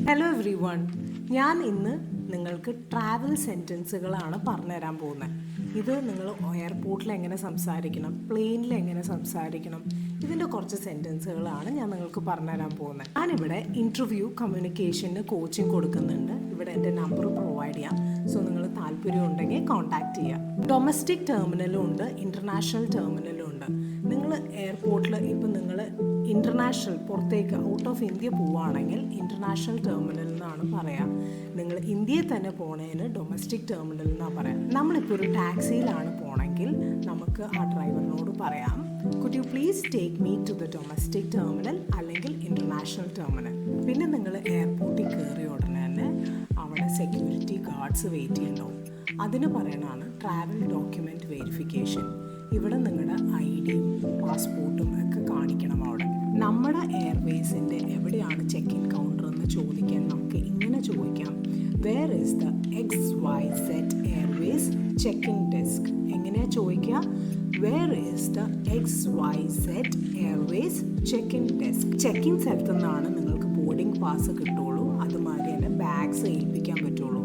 Hello every one, ഞാൻ ഇന്ന് നിങ്ങൾക്ക് ട്രാവൽ സെൻറ്റൻസുകളാണ് പറഞ്ഞുതരാൻ പോകുന്നത്. ഇത് നിങ്ങൾ എയർപോർട്ടിൽ എങ്ങനെ സംസാരിക്കണം, പ്ലെയിനിൽ എങ്ങനെ സംസാരിക്കണം, ഇതിൻ്റെ കുറച്ച് സെൻറ്റൻസുകളാണ് ഞാൻ നിങ്ങൾക്ക് പറഞ്ഞുതരാൻ പോകുന്നത്. ഞാനിവിടെ ഇൻ്റർവ്യൂ കമ്മ്യൂണിക്കേഷന് കോച്ചിങ് കൊടുക്കുന്നുണ്ട്. ഇവിടെ എൻ്റെ നമ്പർ പ്രൊവൈഡ് ചെയ്യാം. സോ നിങ്ങൾ താല്പര്യം ഉണ്ടെങ്കിൽ കോൺടാക്റ്റ് ചെയ്യാം. ഡൊമസ്റ്റിക് ടെർമിനലും ഉണ്ട്, ഇൻ്റർനാഷണൽ ടെർമിനലും ഉണ്ട്. നിങ്ങൾ എയർപോർട്ടിൽ ഇപ്പം നിങ്ങൾ ഇൻ്റർനാഷണൽ പുറത്തേക്ക് ഔട്ട് ഓഫ് ഇന്ത്യ പോവുകയാണെങ്കിൽ ഇൻ്റർനാഷണൽ ടെർമിനൽ എന്നാണ് പറയാം. നിങ്ങൾ ഇന്ത്യയിൽ തന്നെ പോണതിന് ഡൊമസ്റ്റിക് ടെർമിനൽ എന്നാണ് പറയാം. നമ്മളിപ്പോൾ ഒരു ടാക്സിയിലാണ് പോകണമെങ്കിൽ നമുക്ക് ആ ഡ്രൈവറിനോട് പറയാം, could you please take me to the domestic terminal അല്ലെങ്കിൽ ഇൻ്റർനാഷണൽ ടെർമിനൽ. പിന്നെ നിങ്ങൾ എയർപോർട്ടിൽ കയറിയ ഉടനെ തന്നെ അവിടെ സെക്യൂരിറ്റി ഗാർഡ്സ് വെയിറ്റ് ചെയ്യുന്നുണ്ടാവും. അതിന് പറയണതാണ് ട്രാവൽ ഡോക്യുമെൻറ്റ് വെരിഫിക്കേഷൻ. ഇവിടെ നിങ്ങളുടെ ഐഡിയും പാസ്പോർട്ടും ഒക്കെ കാണിക്കണം. അവിടെ നമ്മുടെ എയർവേസിൻ്റെ എവിടെയാണ് ചെക്ക് ഇൻ കൗണ്ടർ എന്ന് ചോദിക്കാൻ നമുക്ക് ഇങ്ങനെ ചോദിക്കാം, where is the XYZ airways check in desk. എങ്ങനെയാണ് ചോദിക്കുക? Where is the XYZ airways check in desk. Check in സ്ഥലത്തു നിന്നാണ് നിങ്ങൾക്ക് ബോർഡിംഗ് പാസ് കിട്ടുള്ളൂ. അതുമാതിരി തന്നെ ബാഗ്സ് ഏൽപ്പിക്കാൻ പറ്റുള്ളൂ.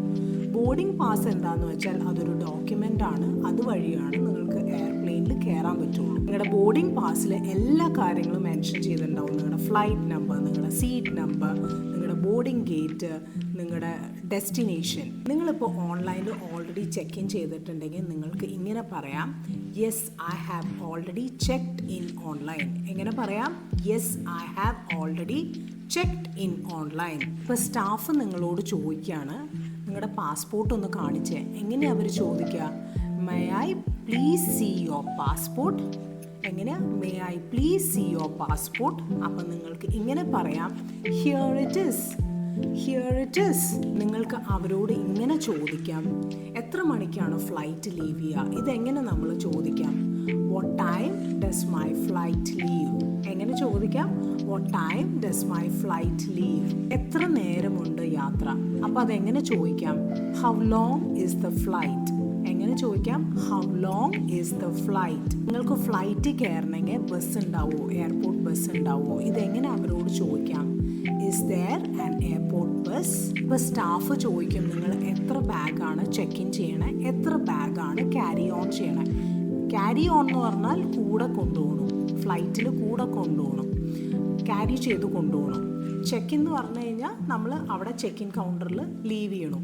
ബോർഡിംഗ് പാസ് എന്താണെന്ന് വെച്ചാൽ അതൊരു ഡോക്യുമെൻ്റ് ആണ്. അതുവഴിയാണ് നിങ്ങൾക്ക് എയർപ്ലെയിനിൽ കയറാൻ പറ്റുള്ളൂ. നിങ്ങളുടെ ബോർഡിംഗ് പാസിൽ എല്ലാ കാര്യങ്ങളും മെൻഷൻ ചെയ്തിട്ടുണ്ടാവും. നിങ്ങളുടെ ഫ്ലൈറ്റ് നമ്പർ, നിങ്ങളുടെ സീറ്റ് നമ്പർ, നിങ്ങളുടെ ബോർഡിംഗ് ഗേറ്റ്, നിങ്ങളുടെ ഡെസ്റ്റിനേഷൻ. നിങ്ങളിപ്പോൾ ഓൺലൈനിൽ ഓൾറെഡി ചെക്ക് ഇൻ ചെയ്തിട്ടുണ്ടെങ്കിൽ നിങ്ങൾക്ക് ഇങ്ങനെ പറയാം, yes I have already checked in online. എങ്ങനെ പറയാം? Yes I have already checked in online. ഇപ്പോൾ സ്റ്റാഫ് നിങ്ങളോട് ചോദിക്കുകയാണ്, നിങ്ങളുടെ പാസ്പോർട്ട് ഒന്ന് കാണിച്ചേ. എങ്ങനെയാണ് അവർ ചോദിക്കുക? May I please see your passport. എങ്ങനെ? May I please see your passport. അപ്പം നിങ്ങൾക്ക് ഇങ്ങനെ പറയാം, here it is, here it is. നിങ്ങൾക്ക് അവരോട് ഇങ്ങനെ ചോദിക്കാം, എത്ര മണിക്കാണ് ഫ്ലൈറ്റ് ലീവ് ചെയ്യുക? ഇതെങ്ങനെ നമ്മൾ ചോദിക്കാം? What time does my flight leave? എങ്ങനെ ചോദിക്കാം? What time does my flight leave? എത്ര നേരമുണ്ട് യാത്ര? അപ്പോൾ അതെങ്ങനെ ചോദിക്കാം? How long is the flight? എങ്ങനെ ചോദിക്കാം? How long is the flight? നിങ്ങൾക്ക് ഫ്ലൈറ്റ് കയറണമെങ്കിൽ ബസ് ഉണ്ടാവുമോ? എയർപോർട്ട് ബസ് ഉണ്ടാവുമോ? ഇതെങ്ങനെ അവരോട് ചോദിക്കാം? Is there an airport bus? ഇപ്പോൾ സ്റ്റാഫ് ചോദിക്കും, നിങ്ങൾ എത്ര ബാഗാണ് ചെക്ക് ഇൻ ചെയ്യണേ, എത്ര ബാഗാണ് ക്യാരി ഓൺ ചെയ്യണേ. ക്യാരി ഓൺ എന്ന് പറഞ്ഞാൽ കൂടെ കൊണ്ടുപോകണം, ഫ്ലൈറ്റിൽ കൂടെ കൊണ്ടുപോകണം, ക്യാരി ചെയ്ത് കൊണ്ടുപോകണം. ചെക്ക് ഇൻ എന്ന് പറഞ്ഞു കഴിഞ്ഞാൽ നമ്മൾ അവിടെ ചെക്ക് ഇൻ കൗണ്ടറിൽ ലീവ് ചെയ്യണം.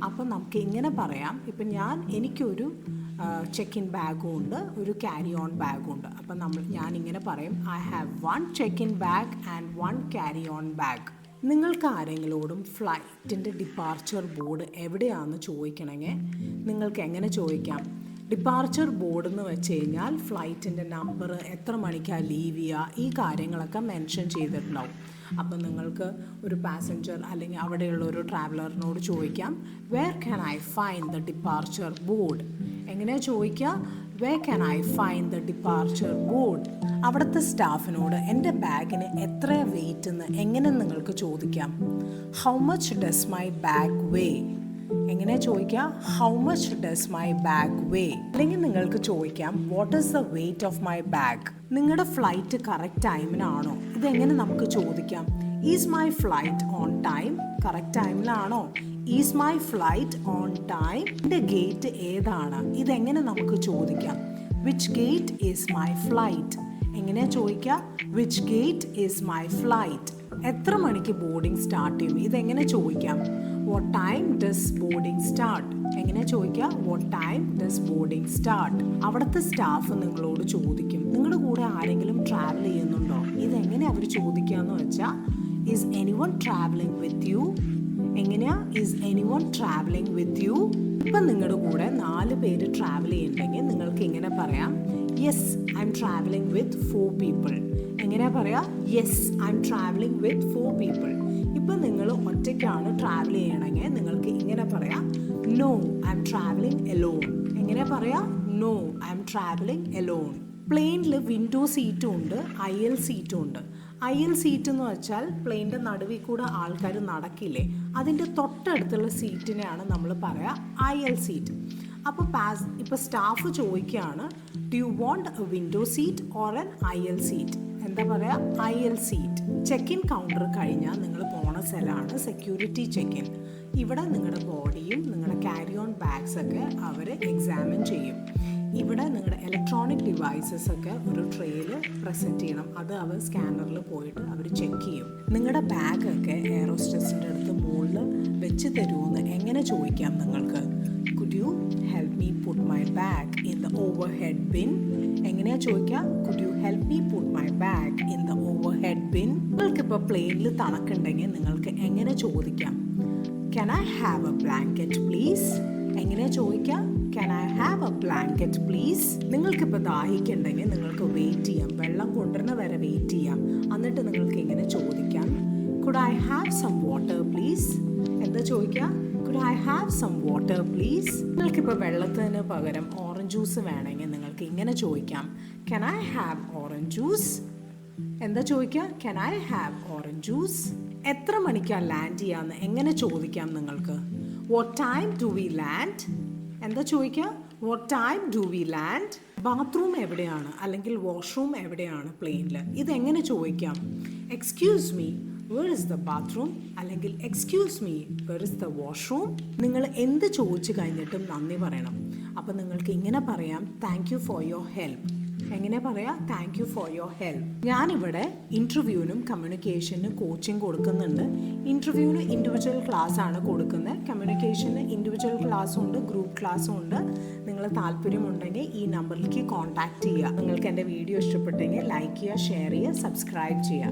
അപ്പം നമുക്ക് ഇങ്ങനെ പറയാം, ഇപ്പം എനിക്കൊരു ചെക്ക് ഇൻ ബാഗും ഉണ്ട്, ഒരു ക്യാരി ഓൺ ബാഗും ഉണ്ട്. അപ്പം ഞാനിങ്ങനെ പറയും, I have 1 check in bag and 1 carry on bag. നിങ്ങൾക്ക് ആരെങ്കിലോടും ഫ്ലൈറ്റിൻ്റെ ഡിപ്പാർച്ചർ ബോർഡ് എവിടെയാണെന്ന് ചോദിക്കണമെങ്കിൽ നിങ്ങൾക്ക് എങ്ങനെ ചോദിക്കാം? ഡിപ്പാർച്ചർ ബോർഡ് എന്ന് വെച്ച് കഴിഞ്ഞാൽ ഫ്ലൈറ്റിൻ്റെ നമ്പർ, എത്ര മണിക്കാണ് ലീവ് ചെയ്യുക, ഈ കാര്യങ്ങളൊക്കെ മെൻഷൻ ചെയ്തിട്ടുണ്ടാവും. അപ്പം നിങ്ങൾക്ക് ഒരു പാസഞ്ചർ അല്ലെങ്കിൽ അവിടെയുള്ള ഒരു ട്രാവലറിനോട് ചോദിക്കാം, where can I find the departure board? എങ്ങനെയാണ് ചോദിക്കുക? Where can I find the departure board? അവിടുത്തെ സ്റ്റാഫിനോട് എൻ്റെ ബാഗിന് എത്ര വെയിറ്റ് എന്ന് എങ്ങനെ നിങ്ങൾക്ക് ചോദിക്കാം? How much does my bag weigh? എങ്ങനെ ചോദിക്കാം? How much does my bag weigh? അല്ലെങ്കിൽ നിങ്ങൾക്ക് ചോദിക്കാം, what is the weight of my bag? നിങ്ങളുടെ ഫ്ലൈറ്റ് കറക്റ്റ് ടൈമിനാണോ? ഇതെങ്ങനെ നമുക്ക് ചോദിക്കാം? Is my flight on time? Correct ടൈമിലാണോ? Is my flight on time? എൻ്റെ ഗേറ്റ് ഏതാണ്? ഇതെങ്ങനെ നമുക്ക് ചോദിക്കാം? Which gate is my flight? എങ്ങനെ ചോദിക്കാം? Which gate is my flight? എത്ര മണിക്ക് ബോർഡിംഗ് സ്റ്റാർട്ട് ചെയ്യും? ഇതെങ്ങനെ ചോദിക്കാം? What time does boarding start? എങ്ങനെ ചോദിക്കുക? What time does boarding start? അവിടുത്തെ സ്റ്റാഫ് നിങ്ങളോട് ചോദിക്കും, നിങ്ങളുടെ കൂടെ ആരെങ്കിലും ട്രാവൽ ചെയ്യുന്നുണ്ടോ? ഇതെങ്ങനെ അവർ ചോദിക്കാന്ന് വെച്ചാൽ, is anyone travelling with you? എങ്ങനെയാ? Is anyone travelling with you? ഇപ്പം നിങ്ങളുടെ കൂടെ 4 പേര് ട്രാവൽ ചെയ്യുന്നുണ്ടെങ്കിൽ നിങ്ങൾക്ക് ഇങ്ങനെ പറയാം, yes I am travelling with 4 people. എങ്ങനെയാ പറയാ? Yes I am travelling with 4 people. ഇപ്പം നിങ്ങൾ ഒറ്റയ്ക്കാണ് ട്രാവൽ ചെയ്യണമെങ്കിൽ നിങ്ങൾക്ക് ഇങ്ങനെ പറയാം, no I am travelling alone. എങ്ങനെ പറയാം? No I am travelling alone. പ്ലെയിനിൽ വിൻഡോ സീറ്റും ഉണ്ട്, IL സീറ്റും ഉണ്ട്. IL സീറ്റ് എന്ന് വെച്ചാൽ പ്ലെയിനിൻ്റെ നടുവിൽ കൂടെ ആൾക്കാർ നടക്കില്ലേ, അതിൻ്റെ തൊട്ടടുത്തുള്ള സീറ്റിനെയാണ് നമ്മൾ പറയുക IL സീറ്റ്. അപ്പോൾ ഇപ്പോൾ സ്റ്റാഫ് ചോദിക്കുകയാണ്, do you want A window seat or N IL seat? എന്താ പറയുക, അയൽ സീറ്റ്. ചെക്ക് ഇൻ കൗണ്ടർ കഴിഞ്ഞാൽ നിങ്ങൾ പോണ സ്ഥലമാണ് സെക്യൂരിറ്റി ചെക്ക് ഇൻ. ഇവിടെ നിങ്ങളുടെ ബോഡിയും നിങ്ങളുടെ ക്യാരി ഓൺ ബാഗ്സ് ഒക്കെ അവർ എക്സാമിൻ ചെയ്യും. ഇവിടെ നിങ്ങളുടെ ഇലക്ട്രോണിക് ഡിവൈസസ് ഒക്കെ ഒരു ട്രേയിൽ പ്രസൻറ്റ് ചെയ്യണം. അത് അവർ സ്കാനറിൽ പോയിട്ട് അവർ ചെക്ക് ചെയ്യും. നിങ്ങളുടെ ബാഗൊക്കെ എയർ ഹോസ്റ്റസിൻ്റെ അടുത്ത് മുകളിൽ വെച്ച് തരുമെന്ന് എങ്ങനെ ചോദിക്കാം നിങ്ങൾക്ക്? Could you help me put my bag in the over head bin? എങ്ങനെയാ ചോദിക്കുക? Could you help me put my bag in the over head bin? നിങ്ങൾക്കിപ്പോൾ പ്ലെയിനിൽ തണുക്കുണ്ടെങ്കിൽ നിങ്ങൾക്ക് എങ്ങനെ ചോദിക്കാം? Can I have A blanket please? എങ്ങനെയാ ചോദിക്കാം? Can I have A blanket please? നിങ്ങൾക്കിപ്പോൾ ദാഹിക്കുണ്ടെങ്കിൽ നിങ്ങൾക്ക് വെയിറ്റ് ചെയ്യാം, വെള്ളം കൊണ്ടുവരുന്ന വരെ വെയിറ്റ് ചെയ്യാം. എന്നിട്ട് നിങ്ങൾക്ക് ഇങ്ങനെ ചോദിക്കാം, could I have some water please? എന്താ ചോദിക്കുക? Could I have some water please? നിങ്ങൾക്കിപ്പോൾ വെള്ളത്തിന് പകരം ഓറഞ്ച് ജ്യൂസ് വേണമെങ്കിൽ നിങ്ങൾക്ക് ഇങ്ങനെ ചോദിക്കാം, can I have orange juice? എന്താ ചോദിക്കുക? Can I have orange juice? എത്ര മണിക്കാണ് ലാൻഡ് ചെയ്യാമെന്ന് എങ്ങനെ ചോദിക്കാം നിങ്ങൾക്ക്? What time do we land? എന്താ ചോദിക്കുക? What time do we land? Bathroom എവിടെയാണ് അല്ലെങ്കിൽ വാഷ്റൂം എവിടെയാണ് പ്ലെയിനിൽ? ഇതെങ്ങനെ ചോദിക്കാം? Excuse me, where is the bathroom? അല്ലെങ്കിൽ excuse me, where is the washroom? നിങ്ങൾ എന്ത് ചോദിച്ചു കഴിഞ്ഞിട്ടും നന്ദി പറയണം. അപ്പം നിങ്ങൾക്ക് ഇങ്ങനെ പറയാം, thank you for your help. എങ്ങനെ പറയാം? Thank you for your help. ഞാനിവിടെ ഇൻ്റർവ്യൂവിനും കമ്മ്യൂണിക്കേഷനും കോച്ചിങ് കൊടുക്കുന്നുണ്ട്. ഇൻ്റർവ്യൂവിന് ഇൻഡിവിജ്വൽ ക്ലാസ് ആണ് കൊടുക്കുന്നത്. കമ്മ്യൂണിക്കേഷന് ഇൻഡിവിജ്വൽ ക്ലാസ്സും ഉണ്ട്, ഗ്രൂപ്പ് ക്ലാസ്സും ഉണ്ട്. നിങ്ങൾ താല്പര്യമുണ്ടെങ്കിൽ ഈ നമ്പറിലേക്ക് കോൺടാക്റ്റ് ചെയ്യുക. നിങ്ങൾക്ക് എൻ്റെ വീഡിയോ ഇഷ്ടപ്പെട്ടെങ്കിൽ ലൈക്ക് ചെയ്യുക, ഷെയർ ചെയ്യുക, സബ്സ്ക്രൈബ് ചെയ്യുക.